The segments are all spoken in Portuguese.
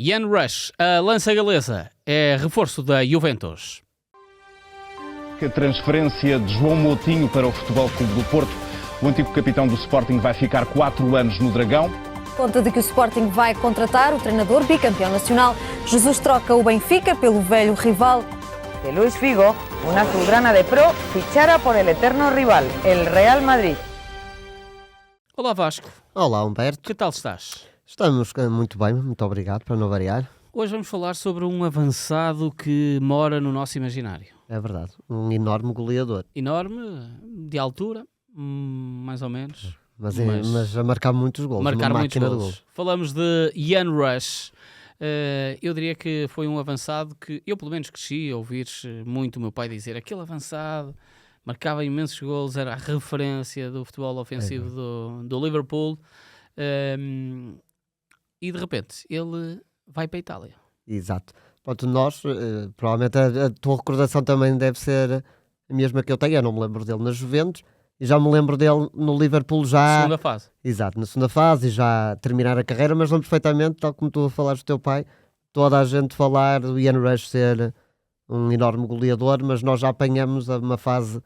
Ian Rush, a lança galesa, é reforço da Juventus. A transferência de João Moutinho para o Futebol Clube do Porto. O antigo capitão do Sporting vai ficar 4 anos no Dragão. Conta de que o Sporting vai contratar o treinador bicampeão nacional. Jesus troca o Benfica pelo velho rival. Que Luis Figo, una azulgrana de pro, fichara por el eterno rival, el Real Madrid. Olá Vasco. Olá Humberto. Que tal estás? Estamos muito bem, muito obrigado, para não variar. Hoje vamos falar sobre um avançado que mora no nosso imaginário. É verdade, um enorme goleador. Enorme, de altura, mais ou menos. Mas a marcar muitos golos, marcar uma muitos máquina golos. de gol. Falamos de Ian Rush. Eu diria que foi um avançado que eu pelo menos cresci a ouvir muito o meu pai dizer aquele avançado, marcava imensos golos, era a referência do futebol ofensivo do Liverpool. E de repente ele vai para a Itália. Exato. Pronto, nós, provavelmente a tua recordação também deve ser a mesma que eu tenho. Eu não me lembro dele na Juventus e já me lembro dele no Liverpool já... Segunda fase. Exato, na segunda fase e já terminar a carreira, mas lembro perfeitamente, tal como tu falaste do teu pai, toda a gente falar do Ian Rush ser um enorme goleador, mas nós já apanhamos uma fase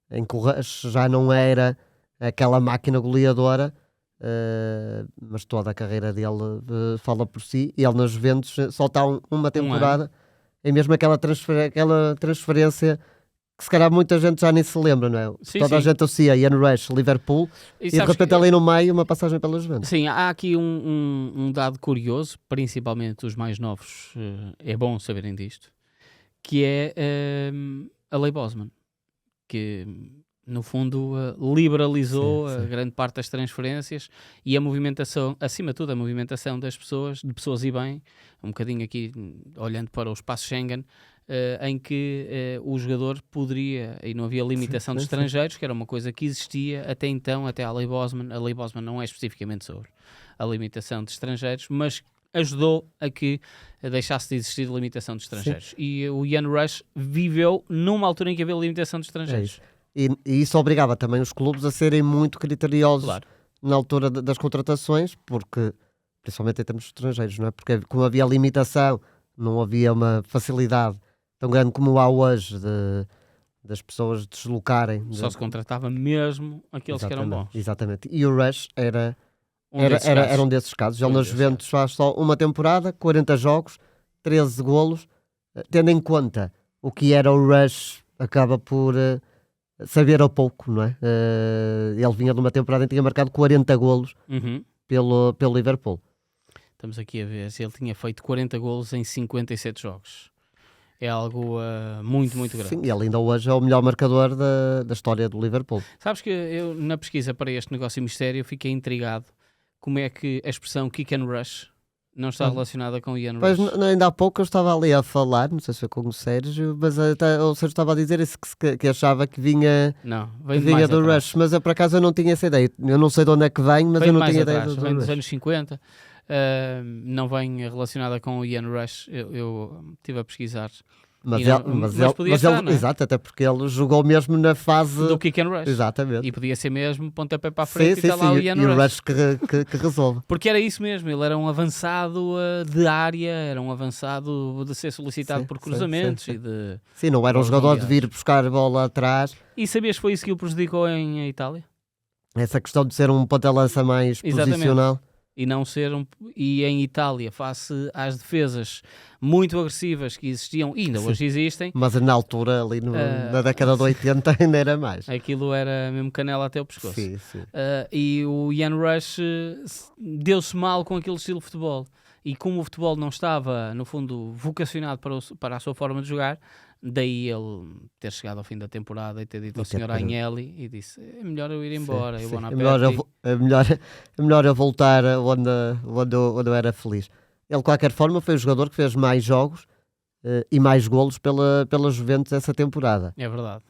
em que o Rush já não era aquela máquina goleadora. Mas toda a carreira dele fala por si. E ele nas Juventus só está uma temporada. É mesmo aquela transferência que se calhar muita gente já nem se lembra, não é? Sim, toda a gente associa Ian Rush, Liverpool e de repente que... ali no meio uma passagem pela Juventus. Sim, há aqui um dado curioso, principalmente os mais novos, é bom saberem disto, que é a Lei Bosman, que no fundo liberalizou a grande parte das transferências e a movimentação, acima de tudo a movimentação das pessoas, de pessoas e bem, um bocadinho aqui olhando para o espaço Schengen, em que o jogador poderia, e não havia limitação de estrangeiros, que era uma coisa que existia até então, até a Lei Bosman. A Lei Bosman não é especificamente sobre a limitação de estrangeiros, mas ajudou a que deixasse de existir limitação de estrangeiros. Sim. E o Ian Rush viveu numa altura em que havia limitação de estrangeiros. E isso obrigava também os clubes a serem muito criteriosos, claro, na altura das contratações, porque, principalmente em termos de estrangeiros, não é? Porque como havia limitação, não havia uma facilidade tão grande como há hoje das pessoas deslocarem. Só se contratava mesmo aqueles que eram bons. Exatamente. E o Rush era um desses casos. Ele nas Juventus faz só uma temporada, 40 jogos, 13 golos. Tendo em conta o que era o Rush, acaba por... saber ao pouco, não é? Ele vinha de uma temporada em que tinha marcado 40 golos pelo Liverpool. Estamos aqui a ver se ele tinha feito 40 golos em 57 jogos. É algo muito, muito grande. Sim, e ele ainda hoje é o melhor marcador da história do Liverpool. Sabes que eu, na pesquisa para este negócio mistério, fiquei intrigado como é que a expressão kick and rush não está relacionada com o Ian Rush. Pois, ainda há pouco eu estava ali a falar, não sei se foi com o Sérgio, mas o Sérgio estava a dizer isso, que achava que vinha, vinha do atrás. Rush, mas eu por acaso eu não tinha essa ideia. Eu não sei de onde é que vem, mas eu não tinha ideia do vem dos Rush. anos 50, não vem relacionada com o Ian Rush. Eu estive a pesquisar. Mas ele, exato, até porque ele jogou mesmo na fase do kick and rush. Exatamente. E podia ser mesmo pontapé para a frente, sim, e está lá o Ian Rush. E o Rush que resolve. Porque era isso mesmo, ele era um avançado de área, era um avançado de ser solicitado por cruzamentos. Sim. E de... Sim, não era um jogador de vir buscar a bola atrás. E sabias que foi isso que o prejudicou em Itália? Essa questão de ser um ponta-lança mais posicional. E não ser e em Itália, face às defesas muito agressivas que existiam, e ainda hoje existem. Mas na altura, ali na década de 80, ainda era mais. Aquilo era mesmo canela até o pescoço. Sim. E o Ian Rush deu-se mal com aquele estilo de futebol. E como o futebol não estava, no fundo, vocacionado para a sua forma de jogar, daí ele ter chegado ao fim da temporada e ter dito ao Sr. Agnelli e disse, é melhor eu ir embora, eu vou na é melhor eu voltar onde eu era feliz. Ele, de qualquer forma, foi o jogador que fez mais jogos e mais golos pela Juventus essa temporada. É verdade.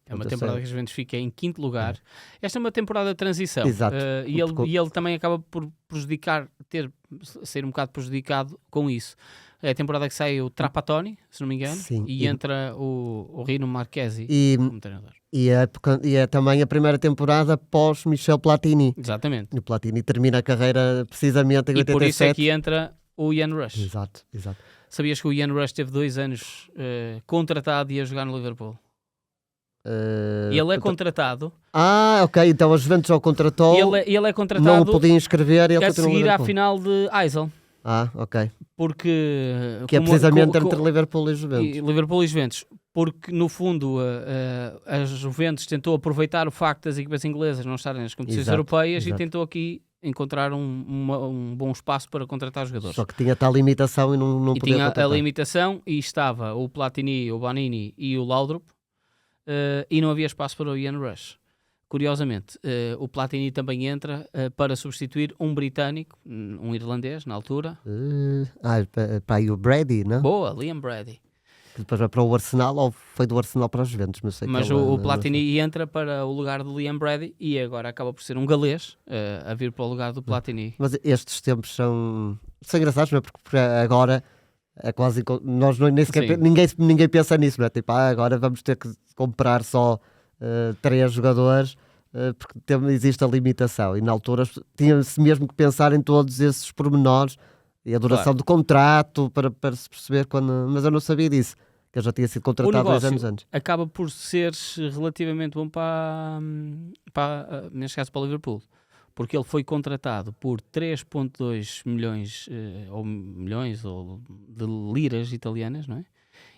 É uma temporada que a Juventus fica em 5º lugar. Esta é uma temporada de transição. Exato. E ele também acaba por ser um bocado prejudicado com isso. É a temporada que sai o Trapattoni, se não me engano, e entra o Rino Marchesi como treinador. E é também a primeira temporada pós Michel Platini. Exatamente. O Platini termina a carreira precisamente em 87. E por isso é que entra o Ian Rush. Exato. Sabias que o Ian Rush teve 2 anos contratado e ia jogar no Liverpool? Ele é contratado. Ok, então a Juventus já o contratou. Ele é contratado. Não o podia inscrever e ele a continua no seguir à Liverpool. final de Eisel. Ok. Porque... Que é precisamente entre Liverpool e Juventus. Liverpool e Juventus. Porque, no fundo, a Juventus tentou aproveitar o facto das equipas inglesas não estarem nas competições europeias e tentou aqui encontrar um bom espaço para contratar jogadores. Só que tinha tal limitação e não podia tinha contratar. a limitação e estava o Platini, o Bonini e o Laudrup e não havia espaço para o Ian Rush. Curiosamente, o Platini também entra para substituir um britânico, um irlandês na altura. Para aí o Brady, não? Boa, Liam Brady. Que depois vai para o Arsenal ou foi do Arsenal para a Juventus, não sei. Mas o Platini entra para o lugar do Liam Brady e agora acaba por ser um galês a vir para o lugar do Platini. Mas estes tempos são engraçados, não é? Porque agora é quase... Nós nem sequer, ninguém pensa nisso, não é? Tipo, agora vamos ter que comprar só 3 jogadores porque existe a limitação. E na altura tinha-se mesmo que pensar em todos esses pormenores e a duração do contrato para se perceber quando... Mas eu não sabia disso, que eu já tinha sido contratado 2 anos antes. Acaba por ser relativamente bom neste caso para o Liverpool, porque ele foi contratado por 3,2 milhões de liras italianas, não é?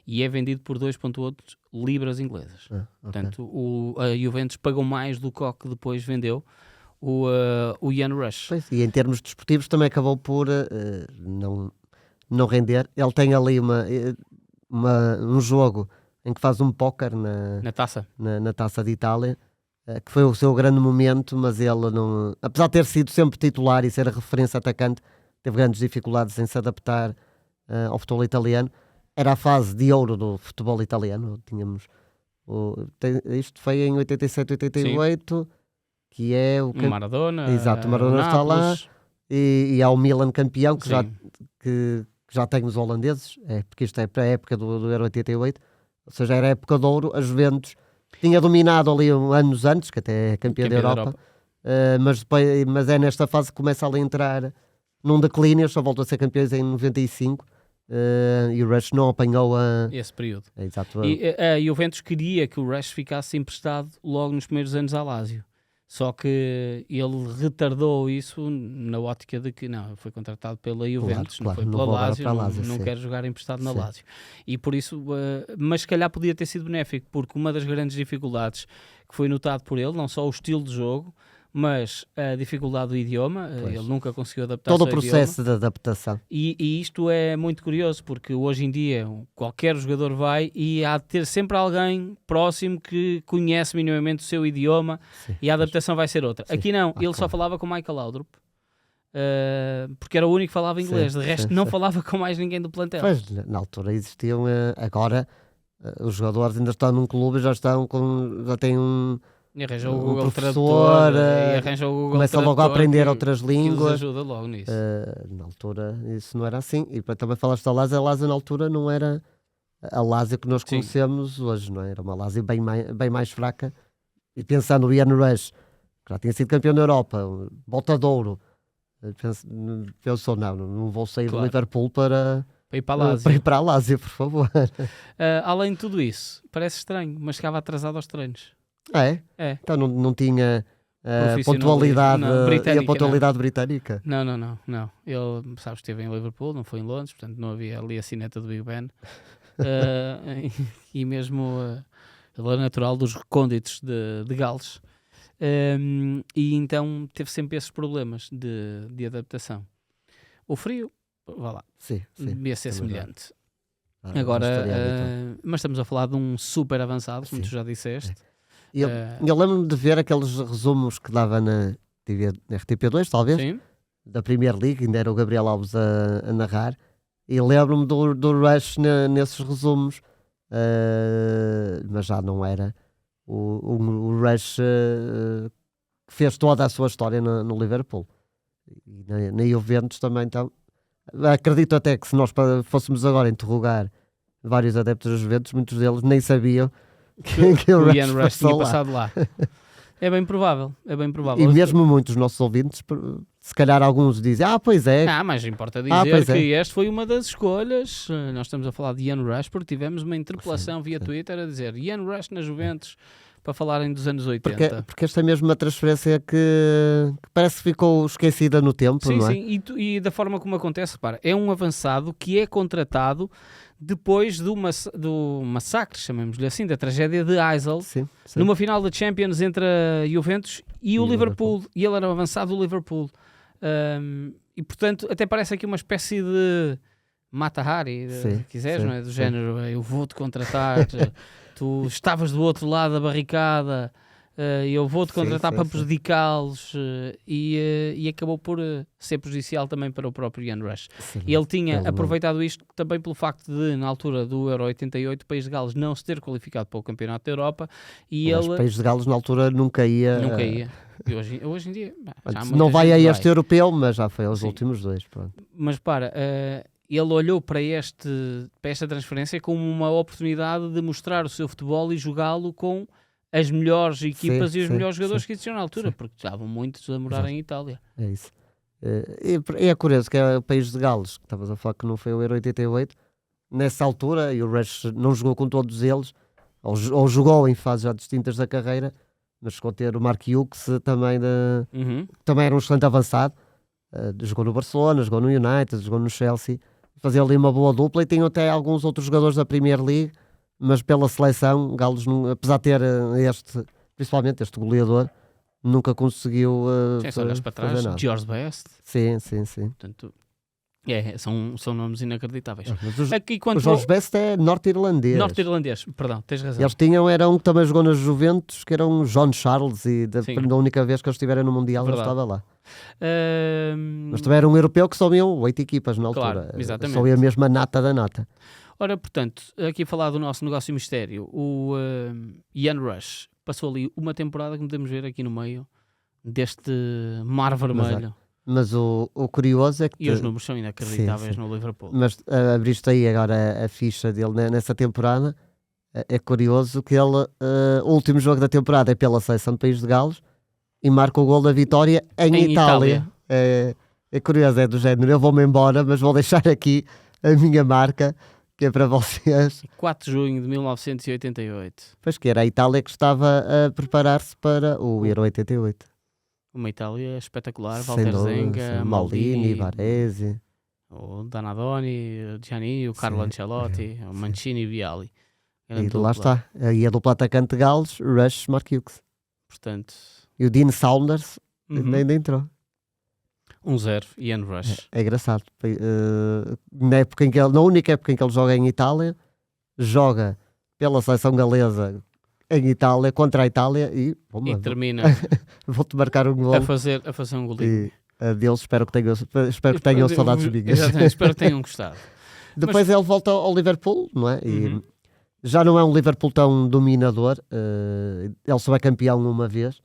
E é vendido por 2,8 libras inglesas. Portanto, a Juventus pagou mais do que depois vendeu o Ian Rush. Pois, e em termos desportivos também acabou por não render. Ele tem ali um jogo em que faz um póquer na Taça de Itália, que foi o seu grande momento, mas ele não... Apesar de ter sido sempre titular e ser a referência atacante, teve grandes dificuldades em se adaptar ao futebol italiano. Era a fase de ouro do futebol italiano. Tínhamos isto foi em 87, 88, que é o Maradona. Exato, o Maradona está lá e há o Milan campeão que já tem os holandeses, porque isto é para a época do Euro 88, ou seja, era a época de ouro. A Juventus tinha dominado ali anos antes, que até é campeã da Europa. Mas é nesta fase que começa a entrar num declínio. Só voltou a ser campeões em 95. E o Rush não apanhou esse período. Exato. E a Juventus queria que o Rush ficasse emprestado logo nos primeiros anos à Lazio, só que ele retardou isso na ótica de que não, foi contratado pela Juventus, não foi pela Lazio, não quer jogar emprestado na Lazio. E por isso, mas se calhar podia ter sido benéfico, porque uma das grandes dificuldades que foi notado por ele, não só o estilo de jogo, mas a dificuldade do idioma, ele nunca conseguiu adaptar-se todo o processo de adaptação. E isto é muito curioso, porque hoje em dia qualquer jogador vai e há de ter sempre alguém próximo que conhece minimamente o seu idioma e a adaptação vai ser outra. Aqui não, ele só falava com Michael Laudrup, porque era o único que falava inglês, de resto não falava com mais ninguém do plantel. Pois, na altura existiam, agora os jogadores ainda estão num clube, já têm um... E arranja o Google professor, Tradutor, e arranja o Google começa logo a aprender outras línguas. Que ajuda logo nisso. Na altura isso não era assim. E para também falaste da Lazio, a Lazio na altura não era a Lazio que nós conhecemos hoje, não é? Era uma Lazio bem mais fraca. E pensando no Ian Rush, que já tinha sido campeão da Europa, Bota de Ouro, pensou, não vou sair do Liverpool para ir para a Lazio, por favor. Além de tudo isso, parece estranho, mas chegava atrasado aos treinos. É? Então não tinha pontualidade britânica? Não. Ele, sabes, esteve em Liverpool, não foi em Londres, portanto não havia ali a cineta do Big Ben. E mesmo ele é natural dos recônditos de Gales. E então teve sempre esses problemas de adaptação. O frio, vá lá, devia ser semelhante. Agora, mas estamos a falar de um super avançado, como tu já disseste. Eu lembro-me de ver aqueles resumos que dava na RTP2, talvez, da Premier League, ainda era o Gabriel Alves a narrar, e lembro-me do Rush nesses resumos, mas já não era o Rush que fez toda a sua história no Liverpool. E na Juventus também, então, acredito até que se nós fôssemos agora interrogar vários adeptos da Juventus, muitos deles nem sabiam que o Ian Rush tinha passado lá. É bem provável. E mesmo muitos dos nossos ouvintes se calhar alguns dizem, pois é. Mas importa pois dizer que este foi uma das escolhas. Nós estamos a falar de Ian Rush porque tivemos uma interpelação via Twitter a dizer Ian Rush na Juventus para falarem dos anos 80. Porque esta é mesmo uma transferência que parece que ficou esquecida no tempo, não é? Sim, e da forma como acontece, repara, é um avançado que é contratado depois do massacre, chamemos-lhe assim, da tragédia de Heysel, Sim. numa final da Champions entre a Juventus e o Liverpool. E ele era o avançado do Liverpool. E portanto, até parece aqui uma espécie de Mata-Hari, se quiseres, não é? Do género, eu vou-te contratar, tu estavas do outro lado da barricada, eu vou-te contratar para prejudicá-los, e acabou por ser prejudicial também para o próprio Ian Rush. E ele tinha aproveitado isto também pelo facto de, na altura do Euro 88, o País de Gales não se ter qualificado para o Campeonato da Europa, e Mas o País de Gales na altura nunca ia. E hoje em dia não vai a este europeu, mas já foi aos últimos dois. Pronto. Mas ele olhou para esta transferência como uma oportunidade de mostrar o seu futebol e jogá-lo com as melhores equipas e os melhores jogadores que existiam na altura, porque estavam muitos a morar em Itália. É isso. E é curioso que é o País de Gales, que estavas a falar que não foi o Euro 88, nessa altura, e o Rush não jogou com todos eles, ou jogou em fases já distintas da carreira, mas chegou a ter o Mark Hughes também, também era um excelente avançado, jogou no Barcelona, jogou no United, jogou no Chelsea, fazia ali uma boa dupla, e tinham até alguns outros jogadores da Premier League, mas pela seleção, Gales, apesar de ter principalmente este goleador, nunca conseguiu se olhas para trás, George Best. Sim. Portanto, são nomes inacreditáveis. O George Best é norte-irlandês. Norte-irlandês, perdão, tens razão. Eles era um que também jogou nas Juventus, que era um John Charles, e da única vez que eles estiveram no Mundial ele estava lá. Mas também era um europeu que só iam 8 equipas na altura. Claro, exatamente. Só ia mesmo a nata da nata. Ora, portanto, aqui a falar do nosso negócio mistério, o Ian Rush passou ali uma temporada que podemos ver aqui no meio deste mar vermelho. Mas o curioso é que... E os números são inacreditáveis no Liverpool. Mas abriste aí agora a ficha dele nessa temporada. É curioso que ele, o último jogo da temporada é pela seleção do País de Gales e marca o gol da vitória em Itália. É curioso, é do género, eu vou-me embora, mas vou deixar aqui a minha marca, que é para vocês. 4 de junho de 1988. Pois que era a Itália que estava a preparar-se para o Euro 88. Uma Itália espetacular, Walter Zenga, Maldini, Baresi, o Donadoni, o Gianni, o Carlo Ancelotti, o Mancini e o Vialli. E lá está. E a dupla atacante de Gales, Rush, Mark Hughes. Portanto... E o Dean Saunders ainda entrou. 1-0, Ian Rush. É engraçado. Na única época em que ele joga em Itália, joga pela seleção galesa em Itália, contra a Itália, e termina vou-te marcar um gol a fazer um golinho. Adeus, espero que tenham saudades minhas. Exatamente, espero que tenham gostado. Depois ele volta ao Liverpool, não é? E já não é um Liverpool tão dominador. Ele só é campeão uma vez.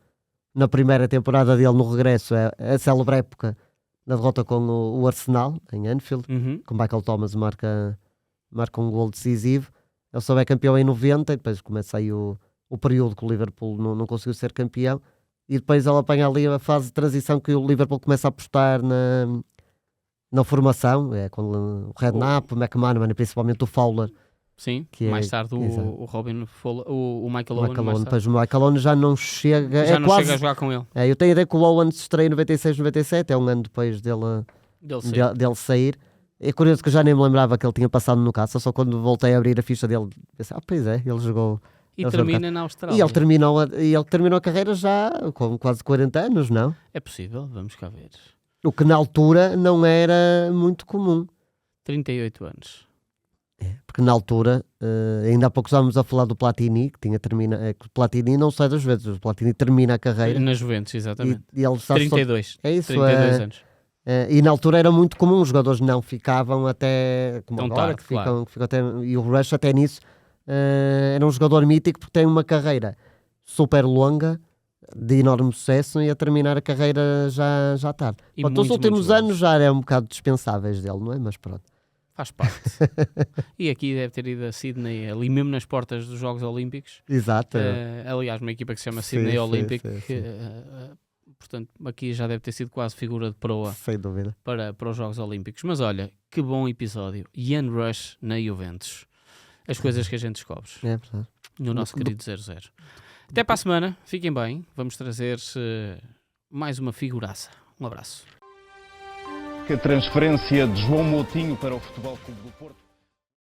Na primeira temporada dele, no regresso, é a célebre época na derrota com o Arsenal, em Anfield, com Michael Thomas marca um gol decisivo. Ele só é campeão em 90, e depois começa aí o período que o Liverpool não conseguiu ser campeão, e depois ele apanha ali a fase de transição que o Liverpool começa a apostar na formação, com o Redknapp, o McManaman e principalmente o Fowler. Sim, mais tarde o Robin Fowler, o Michael Owen. Depois o Michael Owen já não chega. Chega a jogar com ele. Eu tenho a ideia que o Owen se estreia em 96-97, é um ano depois dele sair. É curioso que eu já nem me lembrava que ele tinha passado no Caça, só quando voltei a abrir a ficha dele, pensei, pois é, ele jogou. E termina na Austrália. E ele terminou a carreira já com quase 40 anos, não? É possível, vamos cá ver. O que na altura não era muito comum. 38 anos. Porque na altura, ainda há pouco estávamos a falar do Platini, que o Platini não sai das vezes, o Platini termina a carreira. Na Juventus, exatamente. E ele 32. É isso, 32 anos. E na altura era muito comum, os jogadores não ficavam até, como tão agora, tarde, que ficam até, e o Rush até nisso, era um jogador mítico porque tem uma carreira super longa, de enorme sucesso, e a terminar a carreira já tarde. Os últimos anos já eram um bocado dispensáveis dele, não é? Mas pronto. Faz parte. E aqui deve ter ido a Sydney, ali mesmo nas portas dos Jogos Olímpicos. Exato. Aliás, uma equipa que se chama Sydney Olympic, portanto aqui já deve ter sido quase figura de proa Sem dúvida. para os Jogos Olímpicos. Mas olha, que bom episódio. Ian Rush na Juventus. As coisas que a gente descobre É verdade. no nosso querido 00. Até para a semana, fiquem bem. Vamos trazer mais uma figuraça. Um abraço. Que a transferência de João Moutinho para o Futebol Clube do Porto.